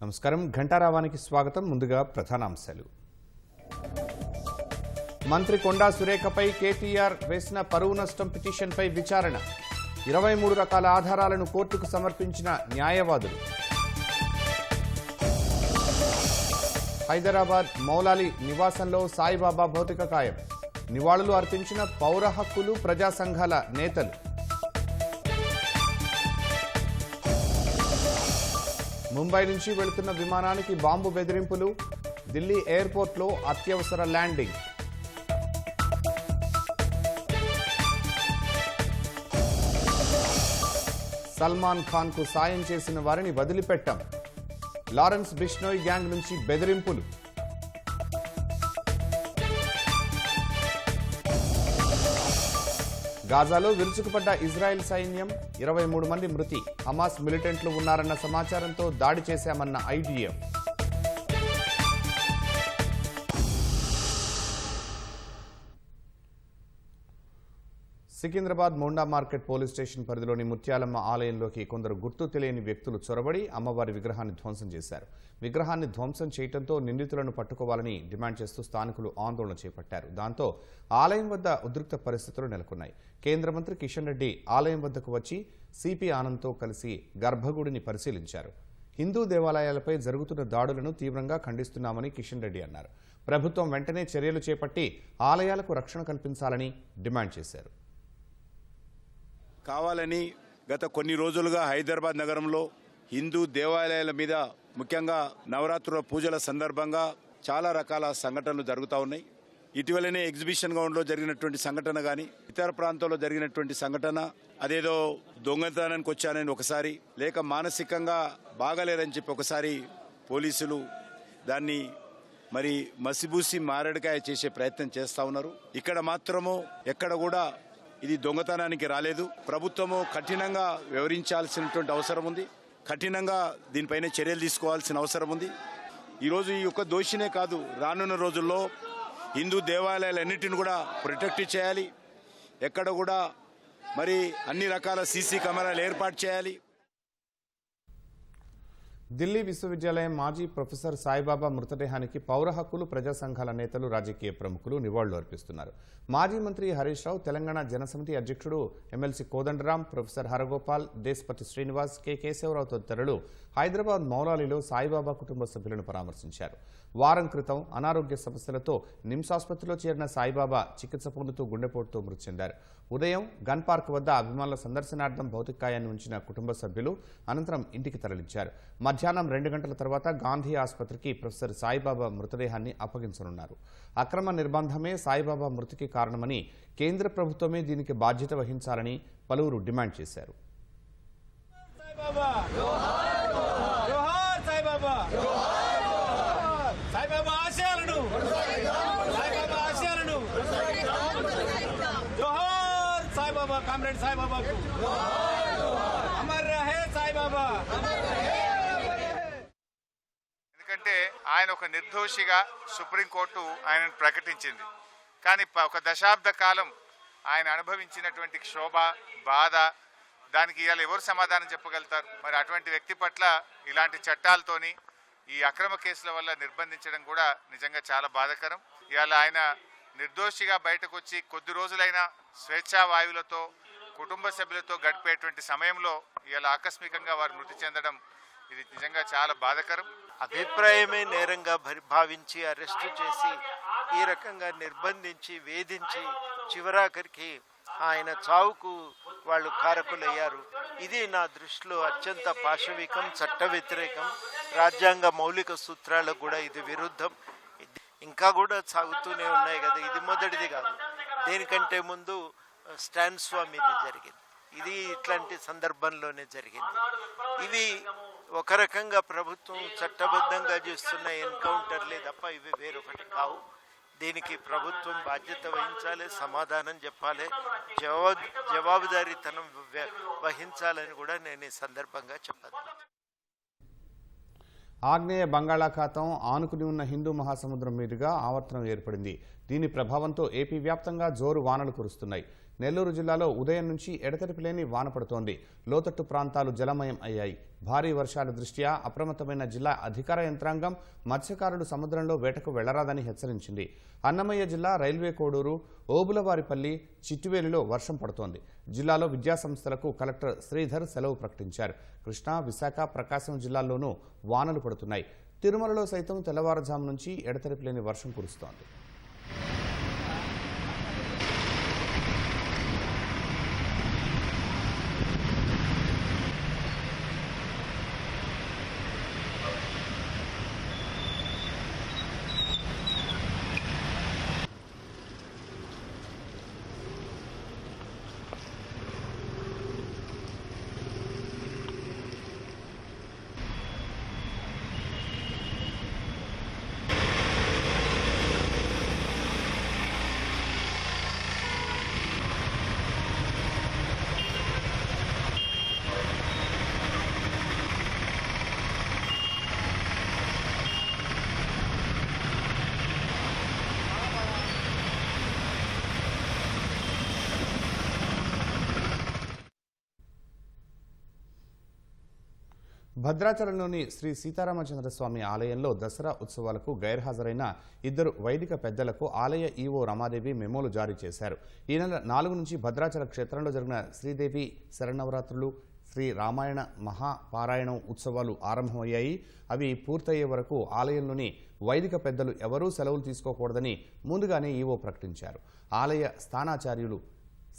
నమస్కారం ఘంటారావానికి స్వాగతం. ముందుగా ప్రధానాంశాలు. మంత్రి కొండా సురేఖపై కేటీఆర్ వేసిన పరువు నష్టం పిటిషన్పై విచారణ. 23 రకాల ఆధారాలను కోర్టుకు సమర్పించిన న్యాయవాదులు. హైదరాబాద్ మౌలాలి నివాసంలో సాయిబాబా భౌతిక కాయం. నివాళులు అర్పించిన పౌర హక్కులు ప్రజా సంఘాల నేతలు. ముంబై నుంచి వెళుతున్న విమానానికి బాంబు బెదిరింపులు. ఢిల్లీ ఎయిర్పోర్ట్లో అత్యవసర ల్యాండింగ్. సల్మాన్ ఖాన్ కు సాయం చేసిన వారిని వదిలిపెట్టాం. లారెన్స్ బిష్నోయ్ గ్యాంగ్ నుంచి బెదిరింపులు. గాజాలో విరుచుకుపడ్డ ఇజ్రాయెల్ సైన్యం. 23 మంది మృతి. హమాస్ మిలిటెంట్లు ఉన్నారన్న సమాచారంతో దాడి చేశామన్న IDF. Secunderabad Monda market police station పరిధిలోని ముత్యాలమ్మ ఆలయంలోకి కొందరు గుర్తు తెలియని వ్యక్తులు చొరబడి అమ్మవారి విగ్రహాన్ని ధ్వంసం చేశారు. విగ్రహాన్ని ధ్వంసం చేయడంతో నిందితులను పట్టుకోవాలని డిమాండ్ చేస్తూ స్థానికులు ఆందోళన చేపట్టారు. దాంతో ఆలయం వద్ద ఉద్రిక్త పరిస్థితులు నెలకొన్నాయి. కేంద్ర మంత్రి కిషన్ రెడ్డి ఆలయం వద్దకు వచ్చి సిపి ఆనంద్తో కలిసి గర్భగుడిని పరిశీలించారు. హిందూ దేవాలయాలపై జరుగుతున్న దాడులను తీవ్రంగా ఖండిస్తున్నామని కిషన్ రెడ్డి అన్నారు. ప్రభుత్వం వెంటనే చర్యలు చేపట్టి ఆలయాలకు రక్షణ కల్పించాలని డిమాండ్ చేశారు. కావాలని గత కొన్ని రోజులుగా హైదరాబాద్ నగరంలో హిందూ దేవాలయాల మీద ముఖ్యంగా నవరాత్రుల పూజల సందర్భంగా చాలా రకాల సంఘటనలు జరుగుతూ ఉన్నాయి. ఇటీవలనే ఎగ్జిబిషన్ గ్రౌండ్లో జరిగినటువంటి సంఘటన కానీ, ఇతర ప్రాంతాల్లో జరిగినటువంటి సంఘటన, అదేదో దొంగతనానికి వచ్చానని ఒకసారి, లేక మానసికంగా బాగలేరని చెప్పి ఒకసారి పోలీసులు దాన్ని మరి మసిబూసి మారేడుకాయ చేసే ప్రయత్నం చేస్తూ ఉన్నారు. ఇక్కడ మాత్రము ఎక్కడ కూడా ఇది దొంగతనానికి రాలేదు. ప్రభుత్వము కఠినంగా వ్యవహరించాల్సినటువంటి అవసరం ఉంది. కఠినంగా దీనిపైన చర్యలు తీసుకోవాల్సిన అవసరం ఉంది. ఈరోజు ఈ యొక్క దోషినే కాదు, రానున్న రోజుల్లో హిందూ దేవాలయాలన్నింటిని కూడా ప్రొటెక్ట్ చేయాలి. ఎక్కడ కూడా మరి అన్ని రకాల సీసీ కెమెరాలు ఏర్పాటు చేయాలి. ఢిల్లీ విశ్వవిద్యాలయం మాజీ ప్రొఫెసర్ సాయిబాబా మృతదేహానికి పౌర హక్కులు ప్రజా సంఘాల నేతలు రాజకీయ ప్రముఖులు నివాళులు అర్పిస్తున్నారు. మాజీ మంత్రి హరీష్ రావు, తెలంగాణ జనసమితి అధ్యక్షుడు MLC Kodandaram, professor Haragopal, Deshapati Srinivas, K Keshava Rao తదితరులు హైదరాబాద్ మౌలాలిలో సాయిబాబా కుటుంబ సభ్యులను పరామర్శించారు. వారం క్రితం అనారోగ్య సమస్యలతో నిమ్స్ ఆసుపత్రిలో చేరిన సాయిబాబా చికిత్స పొందుతూ గుండెపోటుతో మృతి చెందారు. ఉదయం గన్ పార్క్ వద్ద అభిమానుల సందర్శనార్థం భౌతికాయాన్ని ఉంచిన కుటుంబ సభ్యులు అనంతరం ఇంటికి తరలించారు. మధ్యాహ్నం 2 గంటల తర్వాత గాంధీ ఆసుపత్రికి ప్రొఫెసర్ సాయిబాబా మృతదేహాన్ని అప్పగించనున్నారు. అక్రమ నిర్బంధమే సాయిబాబా మృతికి కారణమని, కేంద్ర ప్రభుత్వమే దీనికి బాధ్యత వహించాలని పలువురు డిమాండ్ చేశారు. ఎందుకంటే ఆయన ఒక నిర్దోషిగా సుప్రీంకోర్టు ఆయనను ప్రకటించింది. కానీ ఒక దశాబ్ద కాలం ఆయన అనుభవించినటువంటి క్షోభ, బాధ, దానికి ఇవాళ ఎవరు సమాధానం చెప్పగలుగుతారు? మరి అటువంటి వ్యక్తి పట్ల ఇలాంటి చట్టాలతోని ఈ అక్రమ కేసుల వల్ల నిర్బంధించడం కూడా నిజంగా చాలా బాధాకరం. ఇవాళ ఆయన నిర్దోషిగా బయటకు వచ్చి కొద్ది రోజులైనా స్వేచ్ఛా వాయువులతో కుటుంబ సభ్యులతో గడిపేటువంటి సమయంలో ఇవాళ ఆకస్మికంగా వారు మృతి చెందడం ఇది నిజంగా చాలా బాధాకరం. అభిప్రాయమే నేరంగా భావించి అరెస్టు చేసి ఈ రకంగా నిర్బంధించి వేధించి చివరాఖరికి ఆయన చావుకు వాళ్ళు కారకులయ్యారు. ఇది నా దృష్టిలో అత్యంత పాశవికం, చట్ట వ్యతిరేకం, రాజ్యాంగ మౌలిక సూత్రాలకు కూడా ఇది విరుద్ధం. ఇంకా కూడా సాగుతూనే ఉన్నాయి కదా, ఇది మొదటిది కాదు. దేనికంటే ముందు స్టాన్ స్వామి ఇది జరిగింది. ఇది ఇట్లాంటి సందర్భంలోనే జరిగింది. ఇవి ఒక రకంగా ప్రభుత్వం చట్టబద్ధంగా చేస్తున్న ఎన్కౌంటర్లే తప్ప ఇవి వేరొకటి కావు. దీనికి ప్రభుత్వం బాధ్యత వహించాలి, సమాధానం చెప్పాలి, జవాబుదారీతనం వహించాలని కూడా నేను ఈ సందర్భంగా చెప్పాలి. ఆగ్నేయ బంగాళాఖాతం ఆనుకుని ఉన్న హిందూ మహాసముద్రం మీదుగా ఆవర్తనం ఏర్పడింది. దీని ప్రభావంతో ఏపీ వ్యాప్తంగా జోరు వానలు కురుస్తున్నాయి. నెల్లూరు జిల్లాలో ఉదయం నుంచి ఎడతెరిపి లేని వాన పడుతోంది. లోతట్టు ప్రాంతాలు జలమయం అయ్యాయి. భారీ వర్షాల దృష్ట్యా అప్రమత్తమైన జిల్లా అధికార యంత్రాంగం మత్స్యకారులు సముద్రంలో వేటకు వెళ్లరాదని హెచ్చరించింది. అన్నమయ్య జిల్లా రైల్వే కోడూరు, ఓబులవారిపల్లి, చిట్టివేలిలో వర్షం పడుతోంది. జిల్లాలో విద్యాసంస్థలకు కలెక్టర్ శ్రీధర్ సెలవు ప్రకటించారు. కృష్ణా, విశాఖ, ప్రకాశం జిల్లాల్లోనూ వానలు పడుతున్నాయి. తిరుమలలో సైతం తెల్లవారుజాము నుంచి ఎడతెరిపి లేని వర్షం కురుస్తోంది. భద్రాచలంలోని శ్రీ సీతారామచంద్రస్వామి ఆలయంలో దసరా ఉత్సవాలకు గైర్హాజరైన 2 వైదిక పెద్దలకు ఆలయ ఈవో రమాదేవి మెమోలు జారీ చేశారు. ఈ నెల 4 నుంచి భద్రాచల క్షేత్రంలో జరిగిన శ్రీదేవి శరన్నవరాత్రులు, శ్రీ రామాయణ మహాపారాయణం ఉత్సవాలు ఆరంభమయ్యాయి. అవి పూర్తయ్యే వరకు ఆలయంలోని వైదిక పెద్దలు ఎవరూ సెలవులు తీసుకోకూడదని ముందుగానే ఈవో ప్రకటించారు. ఆలయ స్థానాచార్యులు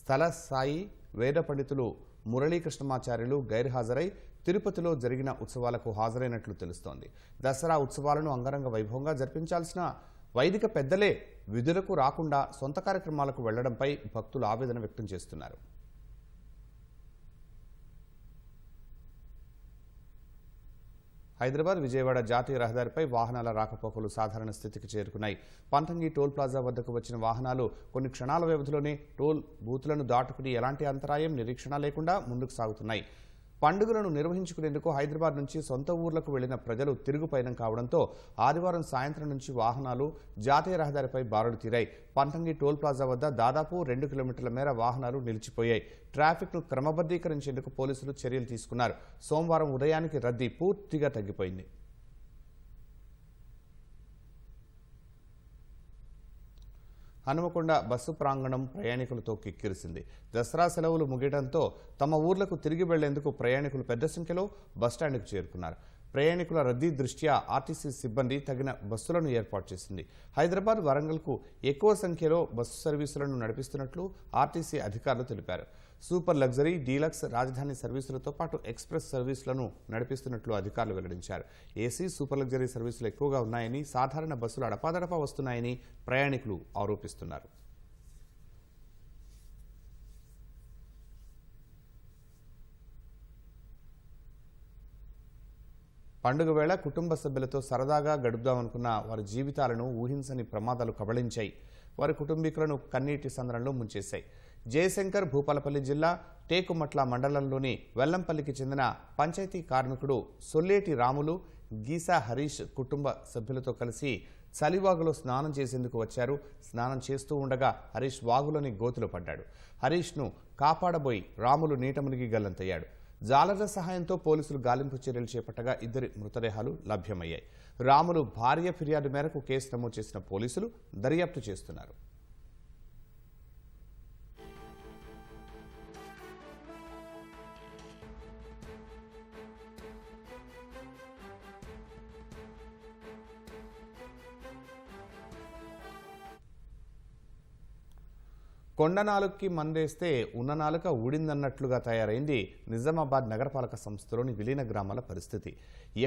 స్థల సాయి వేద పండితులు మురళీకృష్ణమాచార్యులు గైర్హాజరై తిరుపతిలో జరిగిన ఉత్సవాలకు హాజరైనట్లు తెలుస్తోంది. దసరా ఉత్సవాలను అంగరంగ వైభవంగా జరిపించాల్సిన వైదిక పెద్దలే విధులకు రాకుండా సొంత కార్యక్రమాలకు వెళ్లడంపై భక్తులు ఆవేదన వ్యక్తం చేస్తున్నారు. హైదరాబాద్ విజయవాడ జాతీయ రహదారిపై వాహనాల రాకపోకలు సాధారణ స్థితికి చేరుకున్నాయి. పంతంగి టోల్ ప్లాజా వద్దకు వచ్చిన వాహనాలు కొన్ని క్షణాల వ్యవధిలోనే టోల్ బూతులను దాటుకుని ఎలాంటి అంతరాయం, నిరీక్షణ లేకుండా ముందుకు సాగుతున్నాయి. పండుగలను నిర్వహించుకునేందుకు హైదరాబాద్ నుంచి సొంత ఊర్లకు వెళ్లిన ప్రజలు తిరుగు పయనం కావడంతో ఆదివారం సాయంత్రం నుంచి వాహనాలు జాతీయ రహదారిపై బారులు తీరాయి. పంతంగి టోల్ ప్లాజా వద్ద దాదాపు 2 కిలోమీటర్ల మేర వాహనాలు నిలిచిపోయాయి. ట్రాఫిక్ను క్రమబద్ధీకరించేందుకు పోలీసులు చర్యలు తీసుకున్నారు. సోమవారం ఉదయానికి రద్దీ పూర్తిగా తగ్గిపోయింది. హనుమకొండ బస్సు ప్రాంగణం ప్రయాణికులతో కిక్కిరిసింది. దసరా సెలవులు ముగియడంతో తమ ఊర్లకు తిరిగి వెళ్లేందుకు ప్రయాణికులు పెద్ద సంఖ్యలో బస్టాండ్కు చేరుకున్నారు. ప్రయాణికుల రద్దీ దృష్ట్యా ఆర్టీసీ సిబ్బంది తగిన బస్సులను ఏర్పాటు చేసింది. హైదరాబాద్, వరంగల్కు ఎక్కువ సంఖ్యలో బస్సు సర్వీసులను నడిపిస్తున్నట్లు ఆర్టీసీ అధికారులు తెలిపారు. సూపర్ లగ్జరీ, డీలక్స్, రాజధాని సర్వీసులతో పాటు ఎక్స్ప్రెస్ సర్వీసులను నడిపిస్తున్నట్లు అధికారులు వెల్లడించారు. ఏసీ, సూపర్ లగ్జరీ సర్వీసులు ఎక్కువగా ఉన్నాయని, సాధారణ బస్సులు అడపాదడపా వస్తున్నాయని ప్రయాణికులు ఆరోపిస్తున్నారు. పండుగ వేళ కుటుంబ సభ్యులతో సరదాగా గడుపుదామనుకున్న వారి జీవితాలను ఊహించని ప్రమాదాలు కబళించాయి. వారి కుటుంబీకులను కన్నీటి సంద్రంలో ముంచేశాయి. జయశంకర్ భూపాలపల్లి జిల్లా టేకుమట్ల మండలంలోని వెల్లంపల్లికి చెందిన పంచాయతీ కార్మికుడు సొల్లేటి రాములు, గీసా హరీష్ కుటుంబ సభ్యులతో కలిసి చలివాగులో స్నానం చేసేందుకు వచ్చారు. స్నానం చేస్తూ ఉండగా హరీష్ వాగులోని గోతిలో పడ్డాడు. హరీష్ను కాపాడబోయి రాములు నీట మునిగి గల్లంతయ్యాడు. జాలర్ల సహాయంతో పోలీసులు గాలింపు చర్యలు చేపట్టగా 2 మృతదేహాలు లభ్యమయ్యాయి. రాములు భార్య ఫిర్యాదు మేరకు కేసు నమోదు చేసిన పోలీసులు దర్యాప్తు చేస్తున్నారు. కొండ నాలుగుకి మందేస్తే ఉన్న నాలుక ఊడిందన్నట్లుగా తయారైంది నిజామాబాద్ నగరపాలక సంస్థలోని విలీన గ్రామాల పరిస్థితి.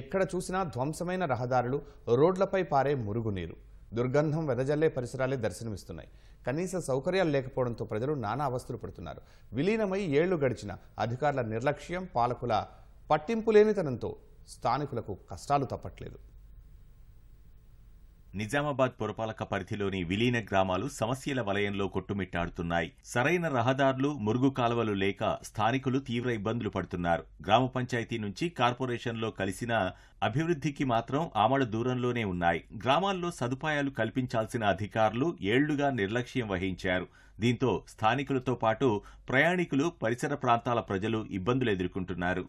ఎక్కడ చూసినా ధ్వంసమైన రహదారులు, రోడ్లపై పారే మురుగునీరు, దుర్గంధం వెదజల్లే పరిసరాలే దర్శనమిస్తున్నాయి. కనీస సౌకర్యాలు లేకపోవడంతో ప్రజలు నానా అవస్థలు పడుతున్నారు. విలీనమై ఏళ్లు గడిచిన అధికారుల నిర్లక్ష్యం, పాలకుల పట్టింపు లేనితనంతో స్థానికులకు కష్టాలు తప్పట్లేదు. నిజామాబాద్ పురపాలక పరిధిలోని విలీన గ్రామాలు సమస్యల వలయంలో కొట్టుమిట్టాడుతున్నాయి. సరైన రహదారులు, మురుగు కాలువలు లేక స్థానికులు తీవ్ర ఇబ్బందులు పడుతున్నారు. గ్రామ పంచాయతీ నుంచి కార్పొరేషన్లో కలిసిన అభివృద్ధికి మాత్రం ఆమడ దూరంలోనే ఉన్నాయి. గ్రామాల్లో సదుపాయాలు కల్పించాల్సిన అధికారులు ఏళ్లుగా నిర్లక్ష్యం వహించారు. దీంతో స్థానికులతో పాటు ప్రయాణికులు, పరిసర ప్రాంతాల ప్రజలు ఇబ్బందులు ఎదుర్కొంటున్నారు.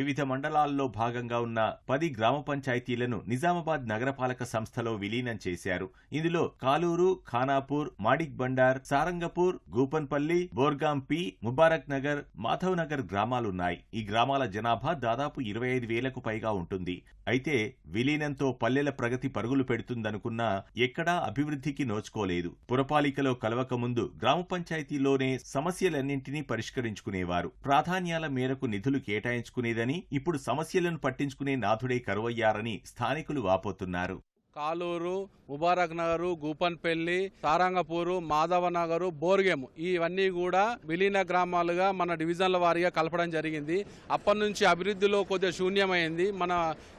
వివిధ మండలాల్లో భాగంగా ఉన్న 10 గ్రామ పంచాయతీలను నిజామాబాద్ నగరపాలక సంస్థలో విలీనం చేశారు. ఇందులో కాలూరు, ఖానాపూర్, మాడిక్ బండార్, సారంగపూర్, గూపన్పల్లి, బోర్గాం పి, ముబారక్ నగర్, మాధవ్ నగర్ గ్రామాలున్నాయి. ఈ గ్రామాల జనాభా దాదాపు 25,000కు పైగా ఉంటుంది. అయితే విలీనంతో పల్లెల ప్రగతి పరుగులు పెడుతుందనుకున్నా ఎక్కడా అభివృద్ధికి నోచుకోలేదు. పురపాలికలో కలవక ముందు గ్రామ పంచాయతీలోనే సమస్యలన్నింటినీ పరిష్కరించుకునేవారు. ప్రాధాన్యాల మేరకు నిధులు కేటాయించుకునేదని, ఇప్పుడు సమస్యలను పట్టించుకునే నాథుడే కరువయ్యారని స్థానికులు వాపోతున్నారు. కాలూరు, ముబారక్ నగరు, గూపన్పల్లి, సారంగపూరు, మాధవ నగరు, బోర్గేము ఇవన్నీ కూడా విలీన గ్రామాలుగా మన డివిజన్ల వారీగా కలపడం జరిగింది. అప్పటి నుంచి అభివృద్ధిలో కొద్దిగా శూన్యమైంది. మన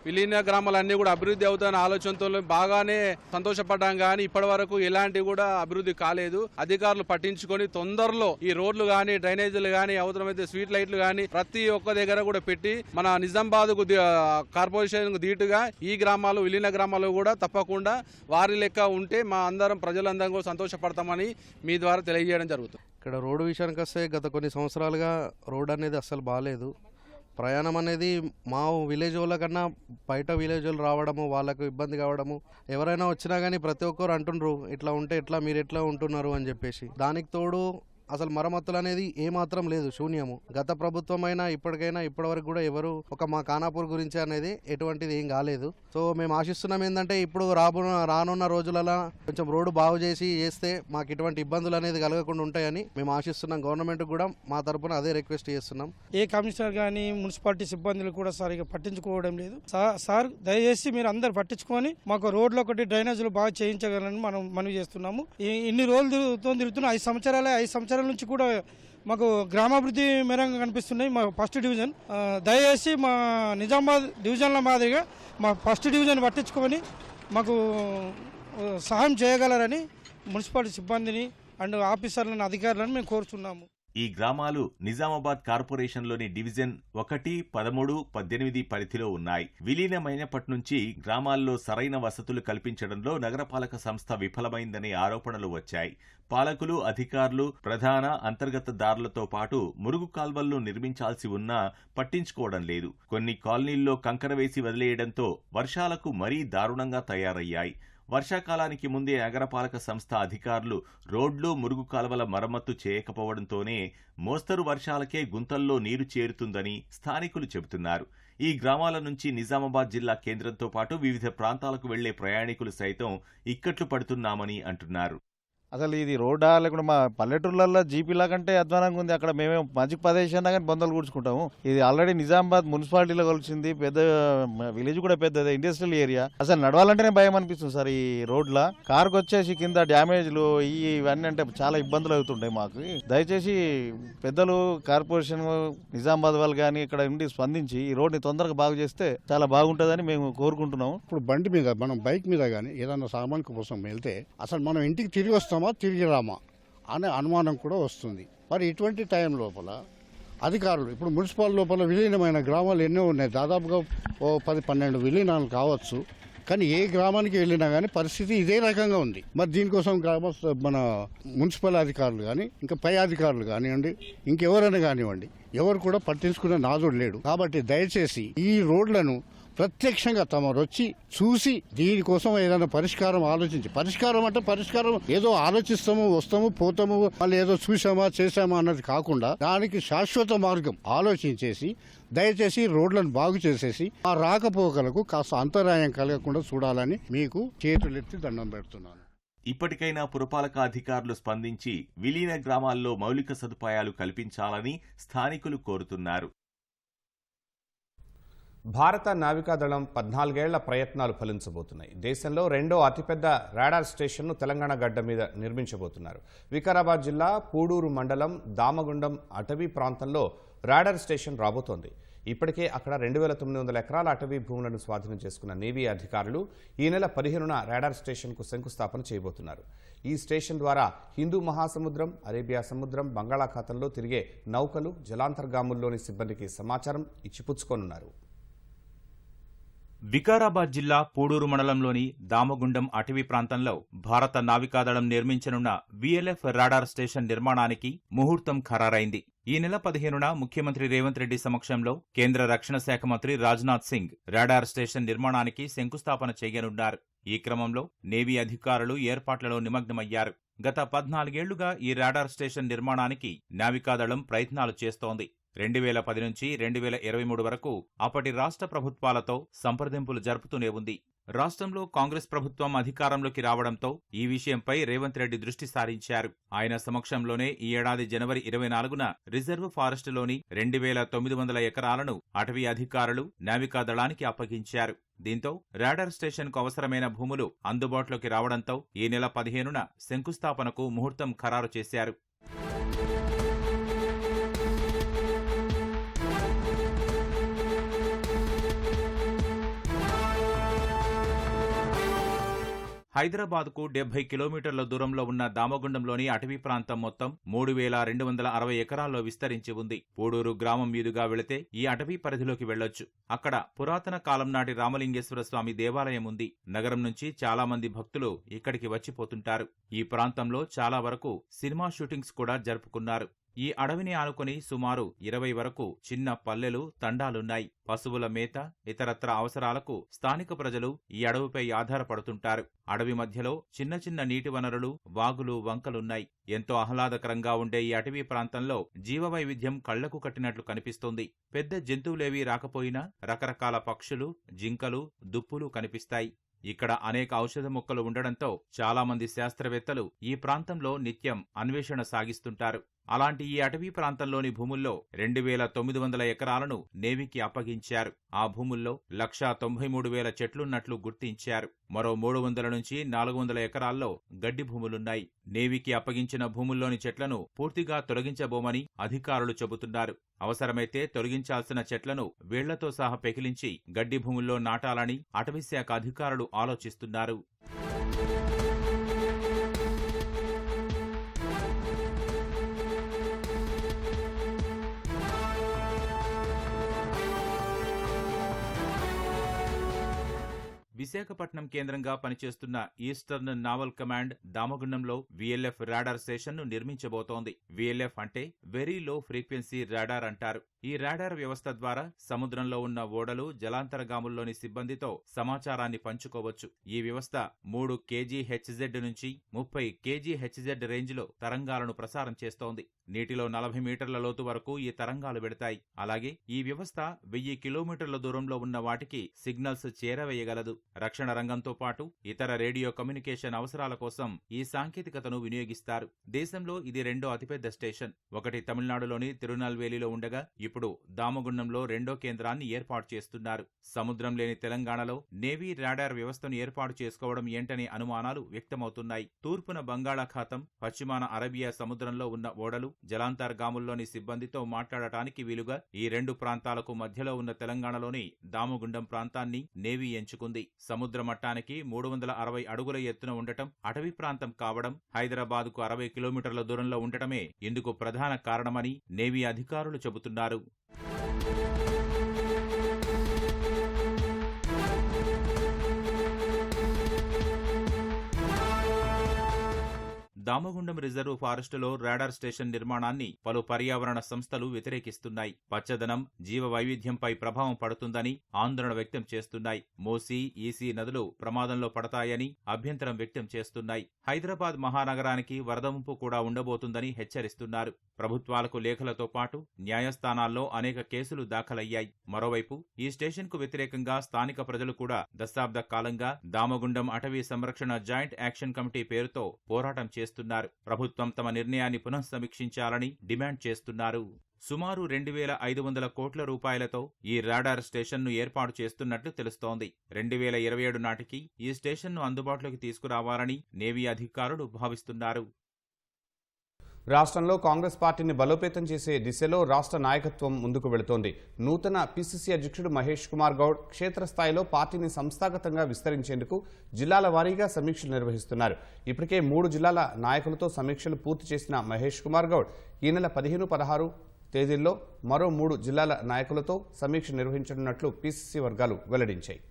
విలీన గ్రామాలన్నీ కూడా అభివృద్ధి అవుతాయన్న ఆలోచనతో బాగానే సంతోషపడ్డాం, కానీ ఇప్పటి వరకు ఎలాంటి కూడా అభివృద్ధి కాలేదు. అధికారులు పట్టించుకొని తొందరలో ఈ రోడ్లు గానీ, డ్రైనేజీలు గానీ, అవసరమైతే స్ట్రీట్ లైట్లు గానీ ప్రతి ఒక్క దగ్గర కూడా పెట్టి మన నిజామాబాద్ కార్పొరేషన్ ధీటుగా ఈ గ్రామాలు, విలీన గ్రామాలు కూడా తప్పకుండా వారి లెక్క ఉంటే మా అందరం ప్రజలందరం కూడా సంతోషపడతామని మీ ద్వారా తెలియజేయడం జరుగుతుంది. ఇక్కడ రోడ్డు విషయానికి వస్తే గత కొన్ని సంవత్సరాలుగా రోడ్ అనేది అస్సలు బాగాలేదు. ప్రయాణం అనేది మా విలేజ్ వాళ్ళ కన్నా బయట విలేజ్ వాళ్ళు రావడము, వాళ్ళకు ఇబ్బంది కావడము, ఎవరైనా వచ్చినా కానీ ప్రతి ఒక్కరు అంటుండ్రు ఇట్లా ఉంటే ఎట్లా, మీరు ఎట్లా ఉంటున్నారు అని చెప్పేసి. దానికి తోడు అసలు మరమ్మతులు అనేది ఏమాత్రం లేదు, శూన్యము. గత ప్రభుత్వం అయినా ఇప్పటికైనా ఇప్పటివరకు కూడా ఎవరు ఒక మా ఖానాపూర్ గురించి అనేది ఎటువంటిది ఏం కాలేదు. సో మేము ఆశిస్తున్నాం ఏంటంటే ఇప్పుడు రానున్న రోజులలో కొంచెం రోడ్డు బాగు చేస్తే మాకు ఇటువంటి ఇబ్బందులు అనేది కలగకుండా ఉంటాయని మేము ఆశిస్తున్నాం. గవర్నమెంట్ కూడా మా తరపున అదే రిక్వెస్ట్ చేస్తున్నాం. ఏ కమిషనర్ కానీ మున్సిపాలిటీ సిబ్బందులు కూడా సరిగా పట్టించుకోవడం లేదు. సార్ దయచేసి మీరు అందరు పట్టించుకొని మాకు రోడ్లు ఒకటి డ్రైనేజీలు బాగా చేయించగలని మనం మనవి చేస్తున్నాము. ఇన్ని రోజులతో తిరుగుతున్న 5 సంవత్సరాల నుంచి కూడా మాకు గ్రామాభివృద్ధి మేరంగా కనిపిస్తున్నాయి. మా ఫస్ట్ డివిజన్ దయచేసి మా నిజామాబాద్ డివిజన్ల మాదిరిగా మా ఫస్ట్ డివిజన్ పట్టించుకొని మాకు సహాయం చేయగలరని మున్సిపాలిటీ సిబ్బందిని అండ్ ఆఫీసర్లను, అధికారులను మేము కోరుతున్నాము. ఈ గ్రామాలు నిజామాబాద్ కార్పొరేషన్లోని డివిజన్ 1, 13, 18 పరిధిలో ఉన్నాయి. విలీనమైనప్పటి నుంచి గ్రామాల్లో సరైన వసతులు కల్పించడంలో నగరపాలక సంస్థ విఫలమైందనే ఆరోపణలు వచ్చాయి. పాలకులు, అధికారులు ప్రధాన అంతర్గత దారులతో పాటు మురుగు కాల్వలను నిర్మించాల్సి ఉన్నా పట్టించుకోవడం లేదు. కొన్ని కాలనీల్లో కంకర వేసి వదిలేయడంతో వర్షాలకు మరీ దారుణంగా తయారయ్యాయి. వర్షాకాలానికి ముందే నగరపాలక సంస్థ అధికారులు రోడ్లు, మురుగు కాలువల మరమ్మతు చేయకపోవడంతోనే మోస్తరు వర్షాలకే గుంతల్లో నీరు చేరుతుందని స్థానికులు చెబుతున్నారు. ఈ గ్రామాల నుంచి నిజామాబాద్ జిల్లా కేంద్రంతో పాటు వివిధ ప్రాంతాలకు వెళ్లే ప్రయాణికులు సైతం ఇక్కట్లు పడుతున్నామని అంటున్నారు. అసలు ఇది రోడ్డా లేకుండా మా పల్లెటూర్లలో జీపీలా కంటే అధ్వానంగా ఉంది. అక్కడ మేమేం మంచి ప్రదేశం కానీ బొందలు కూర్చుకుంటాము. ఇది ఆల్రెడీ నిజామాబాద్ మున్సిపాలిటీలో కలిసింది, పెద్ద విలేజ్ కూడా పెద్దదే, ఇండస్ట్రియల్ ఏరియా. అసలు నడవాలంటేనే భయం అనిపిస్తుంది సార్. ఈ రోడ్ల కార్కి వచ్చేసి కింద డ్యామేజ్లు ఇవన్నీ అంటే చాలా ఇబ్బందులు అవుతుంటాయి మాకు. దయచేసి పెద్దలు, కార్పొరేషన్, నిజామాబాద్ వాళ్ళు కానీ ఇక్కడ నుండి స్పందించి ఈ రోడ్ని తొందరగా బాగు చేస్తే చాలా బాగుంటుందని మేము కోరుకుంటున్నాము. ఇప్పుడు బండి మీద, మనం బైక్ మీద కానీ ఏదైనా సామాన్ కోసం వెళ్తే అసలు మనం ఇంటికి తిరిగి వస్తామా, తిరిగి రామా అనే అనుమానం కూడా వస్తుంది. మరి ఇటువంటి టైం లోపల అధికారులు, ఇప్పుడు మున్సిపల్ లోపల విలీనమైన గ్రామాలు ఎన్నో ఉన్నాయి, దాదాపుగా 10-12 విలీనాలు కావచ్చు. కానీ ఏ గ్రామానికి వెళ్ళినా కానీ పరిస్థితి ఇదే రకంగా ఉంది. మరి దీనికోసం మన మున్సిపల్ అధికారులు కానీ, ఇంకా పై అధికారులు కానివ్వండి, ఇంకెవరైనా కానివ్వండి, ఎవరు కూడా పట్టించుకునే నాదుడు లేడు. కాబట్టి దయచేసి ఈ రోడ్లను ప్రత్యక్షంగా తమరు వచ్చి చూసి దీనికోసం ఏదైనా పరిష్కారం ఆలోచించి, పరిష్కారం అంటే పరిష్కారం ఏదో ఆలోచిస్తాము, వస్తాము, పోతాము, మళ్ళీ ఏదో చూసామా చేసామా అన్నది కాకుండా దానికి శాశ్వత మార్గం ఆలోచించేసి దయచేసి రోడ్లను బాగు చేసేసి ఆ రాకపోకలకు కాస్త అంతరాయం కలగకుండా చూడాలని మీకు చేతులెత్తి దండం పెడుతున్నాను. ఇప్పటికైనా పురపాలక అధికారులు స్పందించి విలీన గ్రామాల్లో మౌలిక సదుపాయాలు కల్పించాలని స్థానికులు కోరుతున్నారు. భారత నావికాదళం 14 ఏళ్ల ప్రయత్నాలు ఫలించబోతున్నాయి. దేశంలో 2వ అతిపెద్ద రాడార్ స్టేషన్ను తెలంగాణ గడ్డ మీద నిర్మించబోతున్నారు. వికారాబాద్ జిల్లా పూడూరు మండలం దామగుండం అటవీ ప్రాంతంలో రాడార్ స్టేషన్ రాబోతోంది. ఇప్పటికే అక్కడ 2,900 ఎకరాల అటవీ భూములను స్వాధీనం చేసుకున్న నేవీ అధికారులు ఈ నెల 15న రాడార్ స్టేషన్కు శంకుస్థాపన చేయబోతున్నారు. ఈ స్టేషన్ ద్వారా హిందూ మహాసముద్రం, అరేబియా సముద్రం, బంగాళాఖాతంలో తిరిగే నౌకలు, జలాంతర్గాముల్లోని సిబ్బందికి సమాచారం ఇచ్చిపుచ్చుకోనున్నారు. వికారాబాద్ జిల్లా పూడూరు మండలంలోని దామగుండం అటవీ ప్రాంతంలో భారత నావికాదళం నిర్మించనున్న VLF రాడార్ స్టేషన్ నిర్మాణానికి ముహూర్తం ఖరారైంది. ఈ నెల 15న ముఖ్యమంత్రి రేవంత్ రెడ్డి సమక్షంలో కేంద్ర రక్షణ శాఖ మంత్రి రాజ్నాథ్ సింగ్ రాడార్ స్టేషన్ నిర్మాణానికి శంకుస్థాపన చేయనున్నారు. ఈ క్రమంలో నేవీ అధికారులు ఏర్పాట్లలో నిమగ్నమయ్యారు. గత 14 ఏళ్లుగా ఈ రాడార్ స్టేషన్ నిర్మాణానికి నావికాదళం ప్రయత్నాలు చేస్తోంది. 2010 నుంచి 2023 వరకు అప్పటి రాష్ట్ర ప్రభుత్వాలతో సంప్రదింపులు జరుపుతూనే ఉంది. రాష్ట్రంలో కాంగ్రెస్ ప్రభుత్వం అధికారంలోకి రావడంతో ఈ విషయంపై రేవంత్ రెడ్డి దృష్టి సారించారు. ఆయన సమక్షంలోనే ఈ ఏడాది జనవరి 24న రిజర్వ్ ఫారెస్టులోని 2900 ఎకరాలను అటవీ అధికారులు నావికాదళానికి అప్పగించారు. దీంతో రాడార్ స్టేషన్కు అవసరమైన భూములు అందుబాటులోకి రావడంతో ఈ నెల 15న శంకుస్థాపనకు ముహూర్తం ఖరారు చేశారు. హైదరాబాద్కు 70 కిలోమీటర్ల దూరంలో ఉన్న దామగుండంలోని అటవీ ప్రాంతం మొత్తం 3260 ఎకరాల్లో విస్తరించి ఉంది. పూడూరు గ్రామం మీదుగా వెళితే ఈ అటవీ పరిధిలోకి వెళ్లొచ్చు. అక్కడ పురాతన కాలం నాటి రామలింగేశ్వర స్వామి దేవాలయం ఉంది. నగరం నుంచి చాలా మంది భక్తులు ఇక్కడికి వచ్చిపోతుంటారు. ఈ ప్రాంతంలో చాలా వరకు సినిమా షూటింగ్స్ కూడా జరుపుకున్నారు. ఈ అడవిని ఆనుకుని సుమారు 20 వరకు చిన్న పల్లెలు, తండాలున్నాయి. పశువుల మేత, ఇతరత్ర అవసరాలకు స్థానిక ప్రజలు ఈ అడవిపై ఆధారపడుతుంటారు. అడవి మధ్యలో చిన్న చిన్న నీటి వనరులు, వాగులు, వంకలున్నాయి. ఎంతో ఆహ్లాదకరంగా ఉండే ఈ అటవీ ప్రాంతంలో జీవవైవిధ్యం కళ్లకు కట్టినట్లు కనిపిస్తోంది. పెద్ద జంతువులేవీ రాకపోయినా రకరకాల పక్షులు, జింకలు, దుప్పులు కనిపిస్తాయి. ఇక్కడ అనేక ఔషధ మొక్కలు ఉండడంతో చాలా మంది శాస్త్రవేత్తలు ఈ ప్రాంతంలో నిత్యం అన్వేషణ సాగిస్తుంటారు. అలాంటి ఈ అటవీ ప్రాంతంలోని భూముల్లో 2900 ఎకరాలను నేవీకి అప్పగించారు. ఆ భూముల్లో 193,000 చెట్లున్నట్లు గుర్తించారు. మరో 300 నుంచి 400 ఎకరాల్లో గడ్డి భూములున్నాయి. నేవీకి అప్పగించిన భూముల్లోని చెట్లను పూర్తిగా తొలగించబోమని అధికారులు చెబుతున్నారు. అవసరమైతే తొలగించాల్సిన చెట్లను వేళ్లతో సహా పెకిలించి గడ్డి భూముల్లో నాటాలని అటవీశాఖ అధికారులు ఆలోచిస్తున్నారు. విశాఖపట్నం కేంద్రంగా పనిచేస్తున్న ఈస్టర్న్ నావల్ కమాండ్ దామగుండంలో VLF రాడార్ స్టేషన్ను నిర్మించబోతోంది. VLF అంటే వెరీ లో ఫ్రీక్వెన్సీ రాడార్ అంటారు. ఈ రాడార్ వ్యవస్థ ద్వారా సముద్రంలో ఉన్న ఓడలు, జలాంతర్గాముల్లోని సిబ్బందితో సమాచారాన్ని పంచుకోవచ్చు. ఈ వ్యవస్థ 3 kGHz నుంచి 30 kGHz రేంజ్లో తరంగాలను ప్రసారం చేస్తోంది. నీటిలో 40 మీటర్ల లోతు వరకు ఈ తరంగాలు వెడతాయి. అలాగే ఈ వ్యవస్థ 1000 కిలోమీటర్ల దూరంలో ఉన్న వాటికి సిగ్నల్స్ చేరవేయగలదు. రక్షణ రంగంతో పాటు ఇతర రేడియో కమ్యూనికేషన్ అవసరాల కోసం ఈ సాంకేతికతను వినియోగిస్తారు. దేశంలో ఇది 2వ అతిపెద్ద స్టేషన్. ఒకటి తమిళనాడులోని తిరునల్వేలిలో ఉండగా ఇప్పుడు దామగుండంలో 2వ కేంద్రాన్ని ఏర్పాటు చేస్తున్నారు. సముద్రం లేని తెలంగాణలో నేవీ రాడార్ వ్యవస్థను ఏర్పాటు చేసుకోవడం ఏంటనే అనుమానాలు వ్యక్తమవుతున్నాయి. తూర్పున బంగాళాఖాతం, పశ్చిమాన అరేబియా సముద్రంలో ఉన్న ఓడలు, జలాంతర్గాముల్లోని సిబ్బందితో మాట్లాడటానికి వీలుగా ఈ 2 ప్రాంతాలకు మధ్యలో ఉన్న తెలంగాణలోని దామగుండం ప్రాంతాన్ని నేవీ ఎంచుకుంది. సముద్ర మట్టానికి 360 అడుగుల ఎత్తున ఉండటం, అటవీ ప్రాంతం కావడం, హైదరాబాద్కు 60 కిలోమీటర్ల దూరంలో ఉండటమే ఇందుకు ప్రధాన కారణమని నేవీ అధికారులు చెబుతున్నారు. దామగుండం రిజర్వ్ ఫారెస్టులో రాడార్ స్టేషన్ నిర్మాణాన్ని పలు పర్యావరణ సంస్థలు వ్యతిరేకిస్తున్నాయి. పచ్చదనం, జీవ వైవిధ్యంపై ప్రభావం పడుతుందని ఆందోళన వ్యక్తం చేస్తున్నాయి. మూసీ, ఈసీ నదులు ప్రమాదంలో పడతాయని అభ్యంతరం వ్యక్తం చేస్తున్నాయి. హైదరాబాద్ మహానగరానికి వరద ముంపు కూడా ఉండబోతుందని హెచ్చరిస్తున్నారు. ప్రభుత్వాలకు లేఖలతో పాటు న్యాయస్థానాల్లో అనేక కేసులు దాఖలయ్యాయి. మరోవైపు ఈ స్టేషన్కు వ్యతిరేకంగా స్థానిక ప్రజలు కూడా దశాబ్ద కాలంగా దామగుండం అటవీ సంరక్షణ జాయింట్ యాక్షన్ కమిటీ పేరుతో పోరాటం చేస్తున్నారు. ప్రభుత్వం తమ నిర్ణయాన్ని పునఃసమీక్షించాలని డిమాండ్ చేస్తున్నారు. సుమారు 2500 కోట్ల రూపాయలతో ఈ రాడార్ స్టేషన్ను ఏర్పాటు చేస్తున్నట్లు తెలుస్తోంది. 2027 నాటికి ఈ స్టేషన్ను అందుబాటులోకి తీసుకురావాలని నేవీ అధికారులు భావిస్తున్నారు. రాష్ట్రంలో కాంగ్రెస్ పార్టీని బలోపేతం చేసే దిశలో రాష్ట్ర నాయకత్వం ముందుకు వెళుతోంది. నూతన పిసిసి అధ్యక్షుడు మహేష్ కుమార్ గౌడ్ క్షేత్రస్థాయిలో పార్టీని సంస్థాగతంగా విస్తరించేందుకు జిల్లాల వారీగా సమీక్షలు నిర్వహిస్తున్నారు. ఇప్పటికే 3 జిల్లాల నాయకులతో సమీక్షలు పూర్తి చేసిన మహేష్ కుమార్ గౌడ్ ఈ నెల 15, 16 తేదీల్లో మరో 3 జిల్లాల నాయకులతో సమీక్ష నిర్వహించనున్నట్లు పిసిసి వర్గాలు వెల్లడించాయి.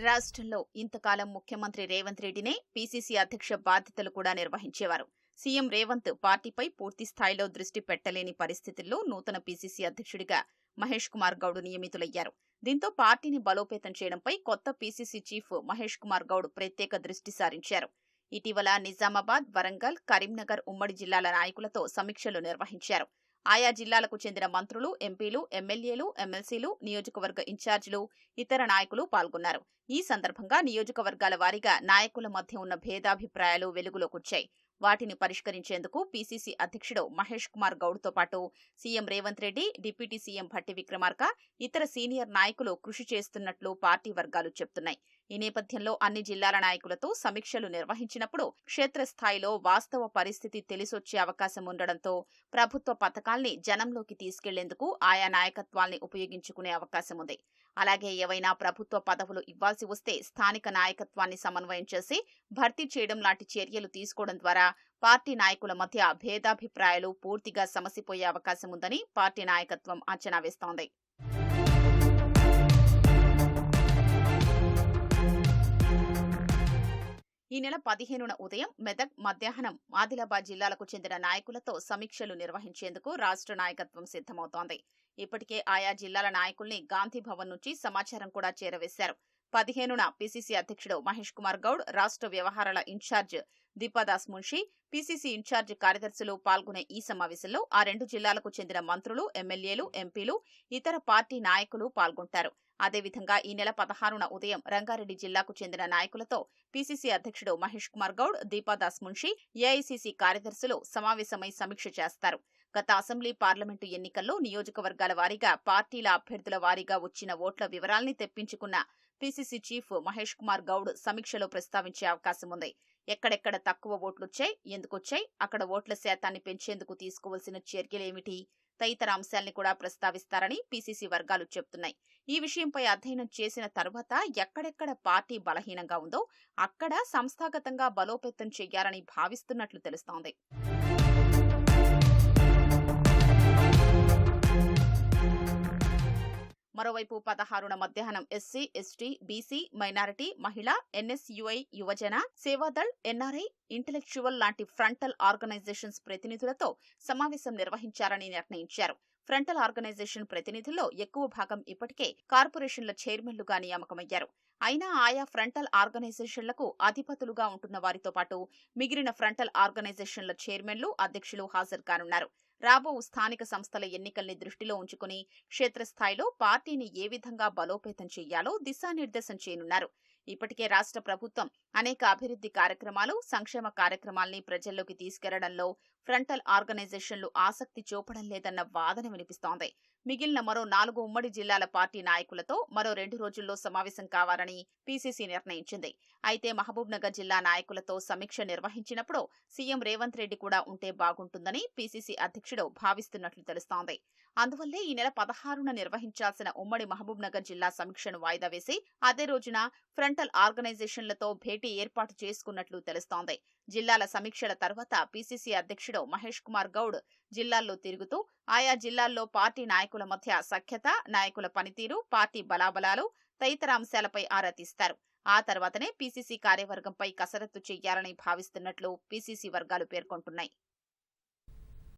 రాష్ట్రంలో ఇంతకాలం ముఖ్యమంత్రి రేవంత్ రెడ్డినే పీసీసీ అధ్యక్ష బాధ్యతలు కూడా నిర్వహించేవారు. సీఎం రేవంత్ పార్టీపై పూర్తి స్థాయిలో దృష్టి పెట్టలేని పరిస్థితుల్లో నూతన పీసీసీ అధ్యక్షుడిగా మహేష్ కుమార్ గౌడ్ నియమితులయ్యారు. దీంతో పార్టీని బలోపేతం చేయడంపై కొత్త పీసీసీ చీఫ్ మహేష్ కుమార్ గౌడ్ ప్రత్యేక దృష్టి సారించారు. ఇటీవల నిజామాబాద్, వరంగల్, కరీంనగర్ ఉమ్మడి జిల్లాల నాయకులతో సమీక్షలు నిర్వహించారు. ఆయా జిల్లాలకు చెందిన మంత్రులు, ఎంపీలు, ఎమ్మెల్యేలు, ఎమ్మెల్సీలు, నియోజకవర్గ ఇన్ఛార్జీలు, ఇతర నాయకులు పాల్గొన్నారు. ఈ సందర్భంగా నియోజకవర్గాల వారీగా నాయకుల మధ్య ఉన్న భేదాభిప్రాయాలు వెలుగులోకొచ్చాయి. వాటిని పరిష్కరించేందుకు పీసీసీ అధ్యక్షుడు మహేష్ కుమార్ గౌడ్తో పాటు CM Revanth Reddy, deputy CM Bhatti Vikramarka, ఇతర సీనియర్ నాయకులు కృషి చేస్తున్నట్లు పార్టీ వర్గాలు చెబుతున్నాయి. ఈ నేపథ్యంలో అన్ని జిల్లాల నాయకులతో సమీక్షలు నిర్వహించినప్పుడు క్షేత్రస్థాయిలో వాస్తవ పరిస్థితి తెలిసొచ్చే అవకాశం ఉండడంతో ప్రభుత్వ పథకాల్ని జనంలోకి తీసుకెళ్లేందుకు ఆయా నాయకత్వాల్ని ఉపయోగించుకునే అవకాశం ఉంది. అలాగే ఏవైనా ప్రభుత్వ పదవులు ఇవ్వాల్సి వస్తే స్థానిక నాయకత్వాన్ని సమన్వయం చేసి భర్తీ చేయడం లాంటి చర్యలు తీసుకోవడం ద్వారా పార్టీ నాయకుల మధ్య భేదాభిప్రాయాలు పూర్తిగా సమసిపోయే అవకాశం ఉందని పార్టీ నాయకత్వం అంచనా వేస్తోంది. ఈ నెల 15న ఉదయం మెదక్, మధ్యాహ్నం ఆదిలాబాద్ జిల్లాలకు చెందిన నాయకులతో సమీక్షలు నిర్వహించేందుకు రాష్ట్ర నాయకత్వం సిద్ధమవుతోంది. ఇప్పటికే ఆయా జిల్లాల నాయకుల్ని గాంధీ భవన్ నుంచి సమాచారం కూడా చేరవేశారు. 15న పీసీసీ అధ్యక్షుడు మహేష్ కుమార్ గౌడ్, రాష్ట్ర వ్యవహారాల incharge Deepa Das Munshi, PCC incharge కార్యదర్శులు పాల్గొనే ఈ సమావేశంలో ఆ రెండు జిల్లాలకు చెందిన మంత్రులు, ఎమ్మెల్యేలు, ఎంపీలు, ఇతర పార్టీ నాయకులు పాల్గొంటారు. అదేవిధంగా ఈ నెల 16న ఉదయం రంగారెడ్డి జిల్లాకు చెందిన నాయకులతో పీసీసీ అధ్యక్షుడు మహేష్ కుమార్ గౌడ్, దీపాదాస్ మున్షి, ఏఐసీసీ కార్యదర్శులు సమావేశమై సమీక్ష చేస్తారు. గత అసెంబ్లీ, పార్లమెంటు ఎన్నికల్లో నియోజకవర్గాల వారీగా పార్టీల అభ్యర్థుల వారీగా వచ్చిన ఓట్ల వివరాల్ని తెప్పించుకున్న పీసీసీ చీఫ్ మహేష్ కుమార్ గౌడ్ సమీక్షలో ప్రస్తావించే అవకాశం ఉంది. ఎక్కడెక్కడ తక్కువ ఓట్లొచ్చాయి, ఎందుకొచ్చాయి, అక్కడ ఓట్ల శాతాన్ని పెంచేందుకు తీసుకోవాల్సిన చర్యలేమిటి తదితర అంశాల్ని కూడా ప్రస్తావిస్తారని పీసీసీ వర్గాలు చెబుతున్నాయి. ఈ విషయంపై అధ్యయనం చేసిన తర్వాత ఎక్కడెక్కడ పార్టీ బలహీనంగా ఉందో అక్కడ సంస్థాగతంగా బలోపేతం చేయాలని భావిస్తున్నట్లు తెలుస్తోంది. మరోవైపు 16న మధ్యాహ్నం ఎస్సీ, ఎస్టీ, బీసీ, మైనారిటీ, మహిళా, ఎన్ఎస్యుఐ, యువజన, సేవాదళ్, ఎన్ఆర్ఐ, ఇంటెలెక్చువల్ లాంటి ఫ్రంటల్ ఆర్గనైజేషన్స్ ప్రతినిధులతో సమావేశం నిర్వహించారని నిర్ణయించారు. ఫ్రంటల్ ఆర్గనైజేషన్ ప్రతినిధుల్లో ఎక్కువ భాగం ఇప్పటికే కార్పొరేషన్ల చైర్మన్లుగా నియామకమయ్యారు. అయినా ఆయా ఫ్రంటల్ ఆర్గనైజేషన్లకు అధిపతులుగా ఉంటున్న వారితో పాటు మిగిలిన ఫ్రంటల్ ఆర్గనైజేషన్ల చైర్మన్లు, అధ్యక్షులు హాజరు కానున్నారు. రాబో స్థానిక సంస్థల ఎన్నికల్ని దృష్టిలో ఉంచుకుని క్షేత్రస్థాయిలో పార్టీని ఏ విధంగా బలోపేతం చేయాలో దిశానిర్దేశం చేయనున్నారు. ఇప్పటికే రాష్ట్ర ప్రభుత్వం అనేక అభివృద్ధి కార్యక్రమాలు, సంక్షేమ కార్యక్రమాల్ని ప్రజల్లోకి తీసుకెళ్లడంలో ఫ్రంటల్ ఆర్గనైజేషన్లు ఆసక్తి చూపడం లేదన్న వాదన వినిపిస్తోంది. మిగిలిన మరో 4 ఉమ్మడి జిల్లాల పార్టీ నాయకులతో మరో 2 రోజుల్లో సమావేశం కావాలని పీసీసీ నిర్ణయించింది. అయితే మహబూబ్ నగర్ జిల్లా నాయకులతో సమీక్ష నిర్వహించినప్పుడు సీఎం రేవంత్ రెడ్డి కూడా ఉంటే బాగుంటుందని పీసీసీ అధ్యక్షుడు భావిస్తున్నట్లు తెలుస్తోంది. అందువల్లే ఈ నెల 16న నిర్వహించాల్సిన ఉమ్మడి మహబూబ్ నగర్ జిల్లా సమీక్షను వాయిదా వేసి అదే రోజున ఫ్రంటల్ ఆర్గనైజేషన్లతో భేటీ ఏర్పాటు చేసుకున్నట్లు తెలుస్తోంది. జిల్లాల సమీక్షల తర్వాత పీసీసీ అధ్యక్షుడు మహేష్ కుమార్ గౌడ్ జిల్లాల్లో తిరుగుతూ ఆయా జిల్లాల్లో పార్టీ నాయకుల మధ్య సఖ్యత, నాయకుల పనితీరు, పార్టీ బలాబలాలు తదితర అంశాలపై ఆరా తీస్తారు. ఆ తర్వాతనే పీసీసీ కార్యవర్గంపై కసరత్తు చేయాలని భావిస్తున్నట్లు పీసీసీ వర్గాలు పేర్కొంటున్నాయి.